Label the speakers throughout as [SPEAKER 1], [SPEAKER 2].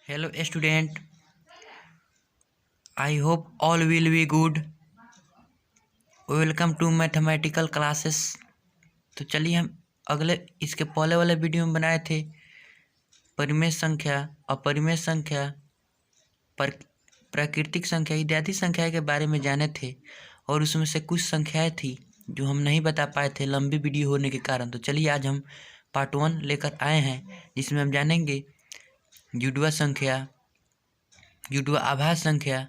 [SPEAKER 1] Hello student, I hope all will be good. Welcome to mathematical classes. तो चलिए हम अगले इसके पहले वाले वीडियो में बनाए थे परिमेय संख्या, अपरिमेय संख्या, प्राकृतिक संख्या इत्यादि संख्या के बारे में जाने थे और उसमें से कुछ संख्याएं थी जो हम नहीं बता पाए थे लंबी वीडियो होने के कारण। तो चलिए आज हम पार्ट 1 लेकर आए हैं जिसमें हम जानेंगे जुड़वा संख्या, जुड़वा आभाज्य संख्या,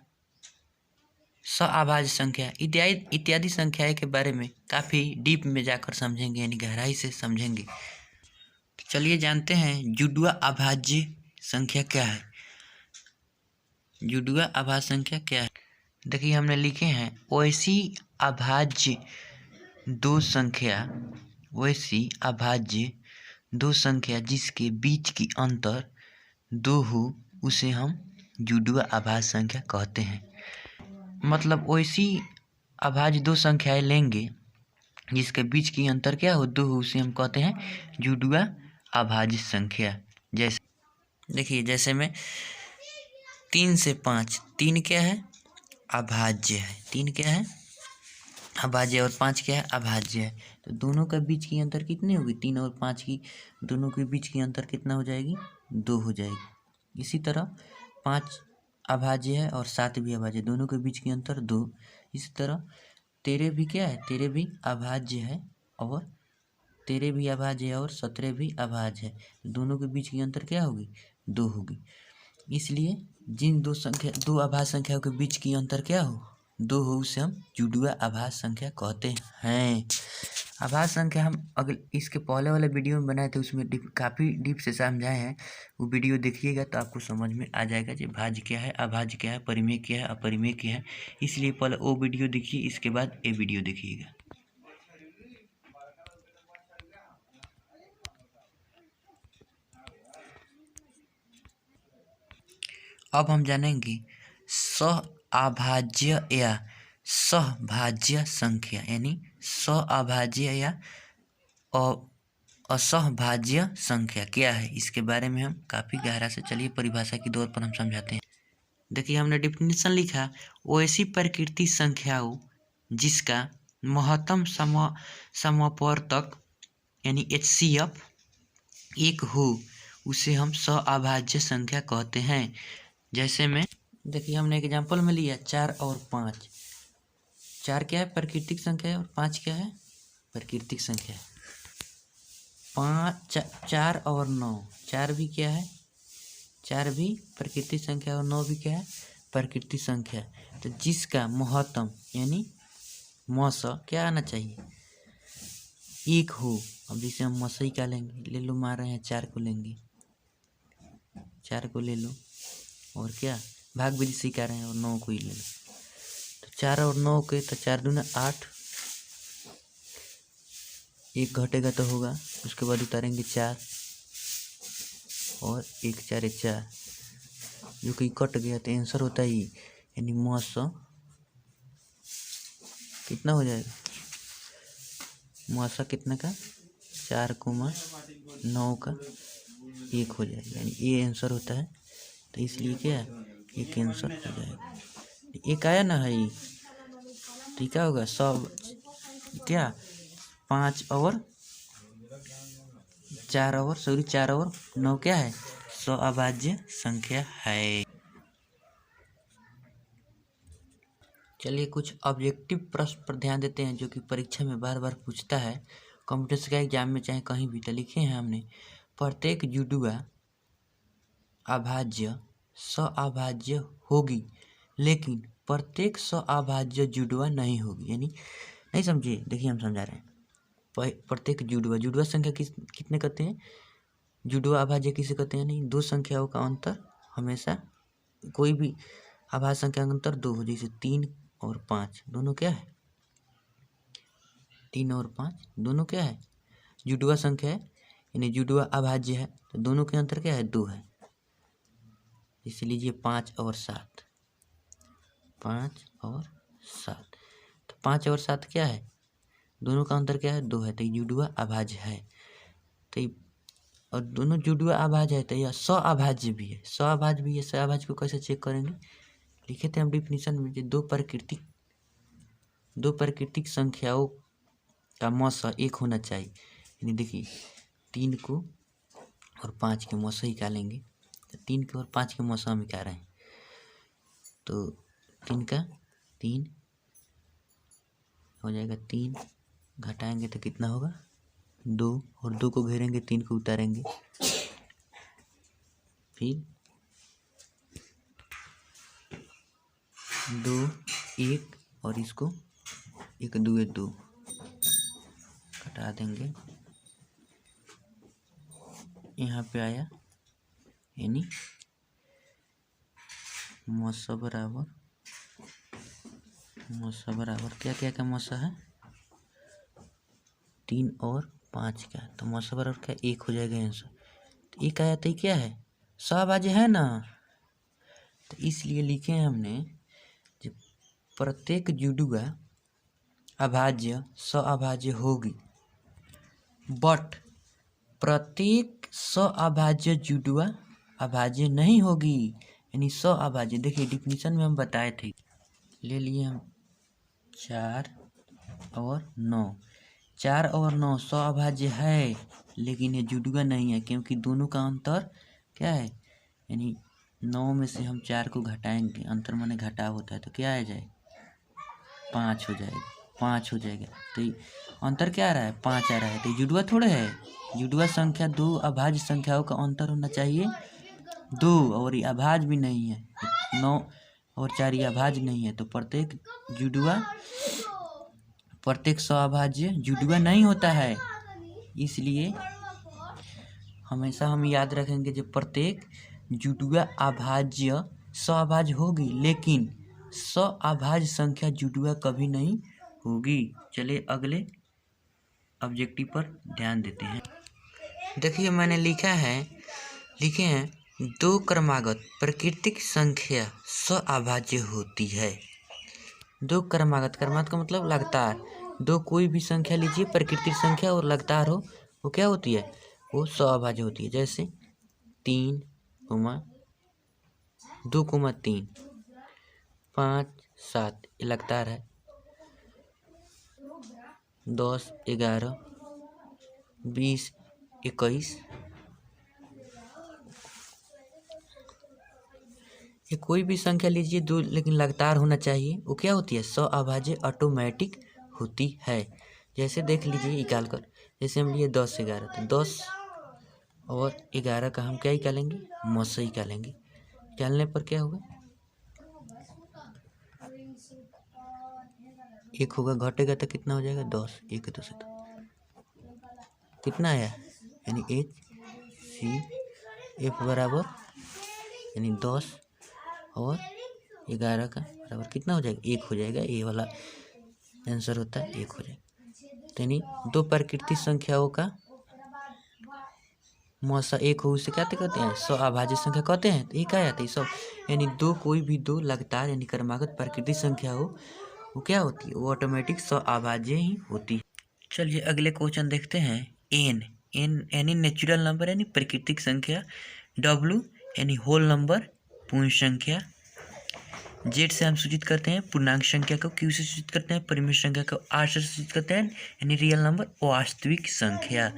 [SPEAKER 1] सअभाज्य संख्या इत्यादि संख्याएं के बारे में काफ़ी डीप में जाकर समझेंगे, यानी गहराई से समझेंगे। तो चलिए जानते हैं जुड़वा अभाज्य संख्या क्या है। जुड़वा अभाज्य संख्या क्या है? देखिए हमने लिखे हैं वैसी अभाज्य दो संख्या जिसके बीच की अंतर 2 हो उसे हम जुड़वा अभाज्य संख्या कहते हैं। मतलब वैसी अभाज्य दो संख्याएं लेंगे जिसके बीच की अंतर क्या हो 2 हो उसे हम कहते हैं जुड़वा अभाज्य संख्या। जैसे देखिए जैसे में 3 से 5, 3 क्या है अभाज्य है, 3 क्या है अभाज्य और 5 क्या है अभाज्य है। तो दोनों के बीच की अंतर कितनी होगी 3 और 5 की, दोनों के बीच की अंतर कितना हो जाएगी 2 हो जाएगी। इसी तरह 5 अभाज्य है और 7 भी अभाज्य, दोनों के बीच की अंतर 2। इसी तरह 13 भी क्या है, 13 भी अभाज्य है और 13 भी अभाज्य है और 17 भी अभाज्य है, दोनों के बीच की अंतर क्या होगी 2 होगी। इसलिए जिन दो अभाज्य संख्याओं के बीच की अंतर क्या हो 2 हो उसे हम जुड़वा अभाज्य संख्या कहते हैं। अभाज्य संख्या हम अगले इसके पहले वाले वीडियो में बनाए थे, उसमें काफ़ी डीप से समझाए हैं, वो वीडियो देखिएगा तो आपको समझ में आ जाएगा कि भाज्य क्या है, अभाज्य क्या है, परिमेय क्या है, अपरिमेय क्या है। इसलिए पहले वो वीडियो देखिए, इसके बाद ये वीडियो देखिएगा। अब हम जानेंगे सअभाज्य या सहभाज्य संख्या, यानी सअभाज्य या असहभाज्य संख्या क्या है, इसके बारे में हम काफ़ी गहरा से चलिए परिभाषा के तौर पर हम समझाते हैं। देखिए हमने डिफिनेशन लिखा वैसी प्रकृति संख्याओं जिसका महत्तम समवर्तक यानी HCF 1 हो उसे हम सअभाज्य संख्या कहते हैं। जैसे में देखिए हमने एक एग्जाम्पल में लिया 4 और 5। 4 क्या है प्राकृतिक संख्या है और 5 क्या है प्राकृतिक संख्या है। 4 और 9, 4 भी क्या है 4 भी प्राकृतिक संख्या और 9 भी क्या है प्राकृतिक संख्या। तो जिसका महत्तम यानी मस क्या आना चाहिए 1 हो। अब जैसे हम मसई का लेंगे, ले लो मार रहे हैं 4 को लेंगे, 4 को ले लो और क्या भाग विधि सिखा रहे हैं और 9 को ही ले लो। तो 4 और 9 के तो 4 दूना 8, 1 घटेगा तो होगा, उसके बाद उतारेंगे 4 और 1 4 4 जो कि कट गया तो आंसर होता ही यानी मस कितना हो जाएगा मस कितना का 4 कोमा 9 का 1 हो जाएगा, यानी ये आंसर होता है। तो इसलिए क्या है एक आंसर हो जाएगा, एक आया ना है ये। तो क्या होगा सब क्या 5 और 4 और 9 क्या है सअभाज्य संख्या है। चलिए कुछ ऑब्जेक्टिव प्रश्न पर ध्यान देते हैं जो कि परीक्षा में बार बार पूछता है, कंप्यूटर का एग्जाम में चाहे कहीं भी। तो लिखे हैं हमने प्रत्येक जुड़वा अभाज्य सअभाज्य होगी लेकिन प्रत्येक सअभाज्य जुड़वा नहीं होगी, यानी नहीं समझिए। देखिए हम समझा रहे हैं प्रत्येक जुड़वा संख्या कितने कहते हैं जुड़वा अभाज्य किसे कहते हैं, नहीं दो संख्याओं का अंतर हमेशा कोई भी अभाज्य संख्या का अंतर 2 हो। जैसे 3 और 5 दोनों क्या है 3 और 5 दोनों क्या है जुड़वा संख्या है, यानी जुड़वा अभाज्य है, तो दोनों के अंतर क्या है 2 है। जैसे लीजिए 5 और 7, 5 और 7, तो 5 और 7 क्या है दोनों का अंतर क्या है 2 है, तो जुड़वा अभाज्य है। तो और दोनों जुड़वा अभाज्य है तो यह सअभाज्य भी है, सअभाज्य भी है। सअभाज्य को कैसे चेक करेंगे, लिखे थे हम डिफिनीशन में, दो प्राकृतिक संख्याओं का मौसा एक होना चाहिए। यानी देखिए 3 को और 5 के मौसा निकालेंगे तो 3 के और 5 के मौसा हम निकाल रहे हैं तो 3 का 3 हो जाएगा, 3 घटाएंगे तो कितना होगा 2, और 2 को घेरेंगे 3 को उतारेंगे, फिर 2 1 और इसको 1 2 2 घटा देंगे, यहाँ पे आया यानी मौसा बराबर क्या क्या का मौसा है 3 और 5 का, तो मौसा बराबर क्या 1 हो जाएगा आंसर। तो 1 आया तो ये क्या है सअभाज्य है ना, तो इसलिए लिखे हैं हमने जब प्रत्येक जुड़वा अभाज्य सअभाज्य होगी, बट प्रत्येक सअभाज्य जुड़वा अभाज्य नहीं होगी, यानी सअभाज्य। देखिए डिफिनीशन में हम बताए थे, ले लिए हम 4 और 9, 4 और 9 सअभाज्य है लेकिन ये जुड़वा नहीं है, क्योंकि दोनों का अंतर क्या है, यानी 9 में से हम 4 को घटाएंगे, अंतर माने घटाव होता है, तो क्या आ जाए 5 हो जाएगा। तो अंतर क्या आ रहा है 5 आ रहा है, तो जुड़वा थोड़े है, जुड़वा संख्या दो अभाज्य संख्याओं का अंतर होना चाहिए 2, और ये अभाज्य भी नहीं है, 9 और 4 ये अभाज्य नहीं है, तो प्रत्येक सअभाज्य जुड़वा नहीं होता है। इसलिए हमेशा हम याद रखेंगे जब प्रत्येक जुड़वा अभाज्य सअभाज्य होगी लेकिन सअभाज्य संख्या जुड़वा कभी नहीं होगी। चलिए अगले ऑब्जेक्टिव पर ध्यान देते हैं। देखिए मैंने लिखे हैं 2 क्रमागत प्राकृतिक संख्या सअभाज्य होती है। 2 क्रमागत का मतलब लगातार, 2 कोई भी संख्या लीजिए प्राकृतिक संख्या और लगातार हो, वो क्या होती है, वो सअभाज्य होती है। जैसे 3, 2, 3, 5, 7 ये लगातार है, 10, 11, 20, 21 ये कोई भी संख्या लीजिए 2 लेकिन लगातार होना चाहिए, वो क्या होती है सअभाज्य ऑटोमेटिक होती है। जैसे देख लीजिए निकाल कर, जैसे हम लिए 10 11, तो 10 और 11 का हम क्या निकालेंगे मौसा निकालेंगे, निकालने पर क्या होगा 1 होगा, घटेगा तो कितना हो जाएगा 10, 1 2 से कितना आया, यानी HCF बराबर यानी 10 और 11 का बराबर कितना हो जाएगा 1 हो जाएगा, ये वाला आंसर होता है 1 हो जाएगा। तो यानी 2 प्राकृतिक संख्याओं का मौसा 1 हो उसे क्या कहते हैं सअभाज्य संख्या कहते हैं। तो ये क्या आता है सब, यानी 2 कोई भी 2 लगातार यानी क्रमागत प्राकृतिक संख्या हो वो क्या होती है, वो ऑटोमेटिक सअभाज्य ही होती है। चलिए अगले क्वेश्चन देखते हैं। एन यानी नेचुरल नंबर यानी प्राकृतिक संख्या, W यानी होल नंबर पूर्ण संख्या, Z से हम सूचित करते हैं पूर्णांक संख्या को, Q से सूचित करते हैं परिमेय संख्या को, R से सूचित करते हैं यानी रियल नंबर वास्तविक संख्या।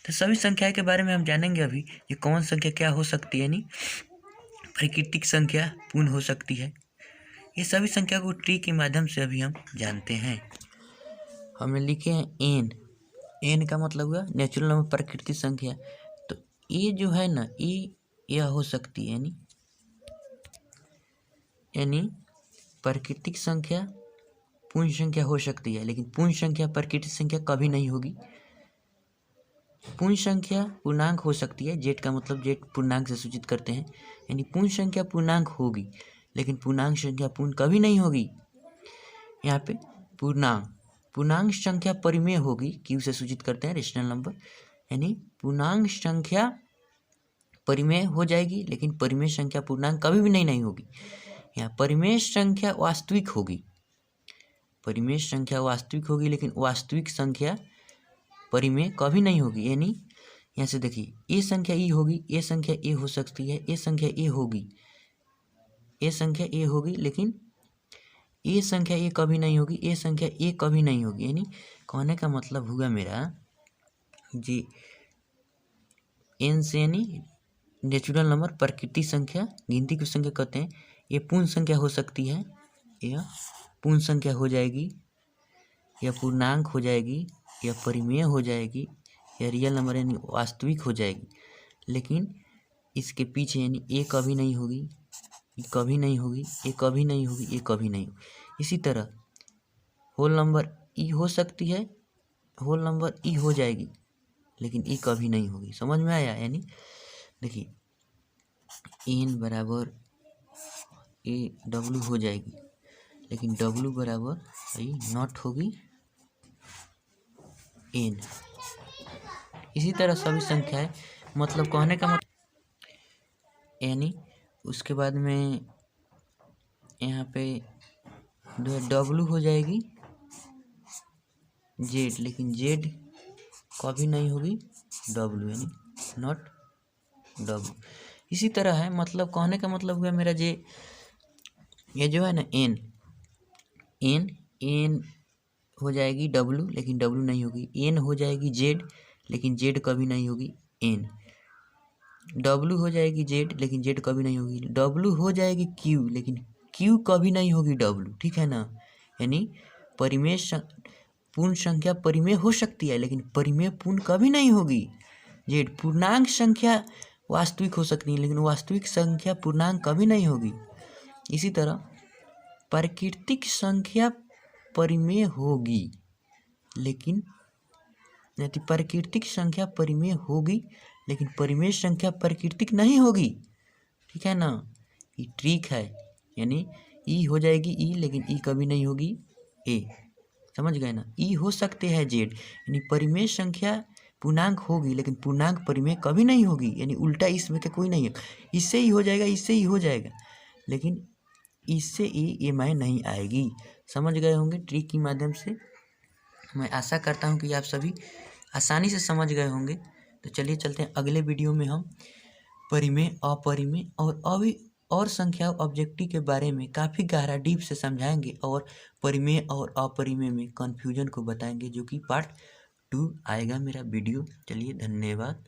[SPEAKER 1] तो सभी संख्या के बारे में हम जानेंगे अभी, ये कौन संख्या क्या हो सकती है, यानी प्राकृतिक संख्या पूर्ण हो सकती है। ये सभी संख्या को ट्री के माध्यम से अभी हम जानते हैं। हमने लिखे हैं एन का मतलब हुआ नेचुरल नंबर प्राकृतिक संख्या, तो ये जो है ना यह हो सकती है यानी प्राकृतिक संख्या पूर्ण संख्या हो सकती है, लेकिन पूर्ण संख्या प्राकृतिक संख्या कभी नहीं होगी। पूर्ण संख्या पूर्णांक हो सकती है, जेड का मतलब जेड पूर्णांक से सूचित करते हैं, यानी पूर्ण संख्या पूर्णांक होगी लेकिन पूर्णांक संख्या पूर्ण कभी नहीं होगी। यहाँ पे पूर्णांक संख्या परिमेय होगी, क्यू से सूचित करते हैं रेशनल नंबर, यानी पूर्णांक संख्या परिमेय हो जाएगी लेकिन परिमेय संख्या पूर्णांक कभी भी नहीं होगी। यहाँ परिमेय संख्या वास्तविक होगी, लेकिन वास्तविक संख्या परिमेय कभी नहीं होगी, यानी यहाँ से देखिए ए संख्या ई होगी, ए संख्या ए हो सकती है, ए संख्या ए होगी, ए संख्या ए होगी, लेकिन ए संख्या ए कभी नहीं होगी, ए संख्या ए कभी नहीं होगी। यानी कहने का मतलब हुआ मेरा जी एन से यानी नेचुरल नंबर, प्रकृति संख्या, गिनती की संख्या कहते हैं। ये पूर्ण संख्या हो सकती है, यह पूर्ण संख्या हो जाएगी, या पूर्णांक हो जाएगी, या परिमेय हो जाएगी, या रियल नंबर यानी वास्तविक हो जाएगी। लेकिन इसके पीछे यानी ए कभी नहीं होगी, ये कभी नहीं होगी, ये कभी नहीं होगी, ये कभी नहीं होगी। इसी तरह होल नंबर ई हो सकती है, होल नंबर ई हो जाएगी, लेकिन ई कभी नहीं होगी। समझ में आया? यानी देखिए एन बराबर ए डब्लू हो जाएगी, लेकिन डब्लू बराबर आई नॉट होगी एन। इसी तरह सभी संख्याएं, मतलब कहने का मतलब यानी उसके बाद में यहाँ पे जो है डब्लू हो जाएगी जेड, लेकिन जेड कभी नहीं होगी डब्लू, यानी नॉट डब्लू। इसी तरह है, मतलब कहने का मतलब हुआ मेरा ये जो है ना एन, एन एन हो जाएगी डब्लू, लेकिन डब्लू नहीं होगी। एन हो जाएगी जेड, लेकिन जेड कभी नहीं होगी एन। डब्लू हो जाएगी जेड, लेकिन जेड कभी नहीं होगी। डब्लू हो जाएगी क्यू, लेकिन क्यू कभी नहीं होगी डब्लू, ठीक है ना। यानी परिमेय पूर्ण संख्या परिमेय हो सकती है, लेकिन परिमेय पूर्ण कभी नहीं होगी जेड। पूर्णांक संख्या वास्तविक हो सकती है, लेकिन वास्तविक संख्या पूर्णांक कभी नहीं होगी। इसी तरह प्राकृतिक संख्या परिमेय होगी, लेकिन यदि प्राकृतिक संख्या परिमेय होगी, लेकिन परिमेय संख्या प्राकृतिक नहीं होगी, ठीक है ना। ये ट्रिक है, यानी ई हो जाएगी ई, लेकिन ई कभी नहीं होगी ए। समझ गए ना। ई हो सकते हैं जेड, यानी परिमेय संख्या पूर्णांक होगी, लेकिन पूर्णांक परिमेय कभी नहीं होगी, यानी उल्टा इसमें का कोई नहीं है। इससे ही हो जाएगा, इससे ही हो जाएगा, लेकिन इससे ई माय नहीं आएगी। समझ गए होंगे ट्रिक के माध्यम से। मैं आशा करता हूँ कि आप सभी आसानी से समझ गए होंगे। तो चलिए चलते हैं अगले वीडियो में, हम परिमेय, अपरिमेय और संख्या ऑब्जेक्टिव के बारे में काफ़ी गहरा डीप से समझाएंगे, और परिमेय और अपरिमेय में कन्फ्यूजन को बताएंगे, जो कि पार्ट 2 आएगा मेरा वीडियो। चलिए धन्यवाद।